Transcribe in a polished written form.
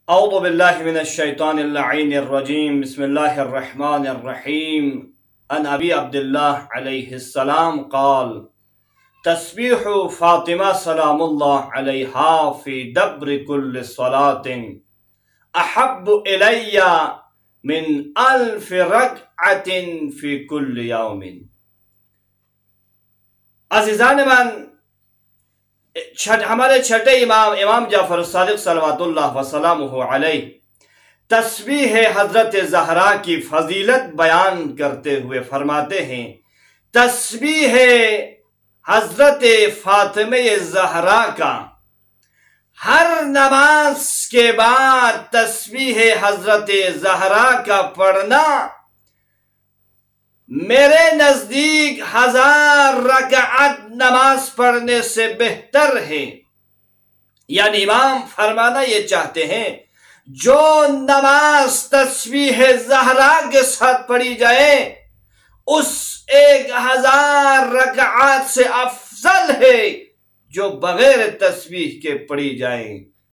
اعوذ باللہ من الشیطان اللعین الرجیم بسم اللہ الرحمن الرحیم ان ابی عبداللہ علیہ السلام قال تسبیح فاطمہ سلام اللہ علیہا فی دبر کل صلاة احب الی من 1000 رکعت فی کل یوم۔ عزیزان من، ہمارے چھٹے امام جعفر الصادق صلوات اللہ وسلامہ علیہ تسبیح حضرت زہرا کی فضیلت بیان کرتے ہوئے فرماتے ہیں، تسبیح حضرت فاطمہ زہرا کا ہر نماز کے بعد تسبیح حضرت زہرا کا پڑھنا میرے نزدیک 1000 رکعت نماز پڑھنے سے بہتر ہے۔ یعنی امام فرمانا یہ چاہتے ہیں، جو نماز تسبیح زہرا کے ساتھ پڑھی جائے اس 1000 رکعات سے افضل ہے جو بغیر تسبیح کے پڑھی جائیں۔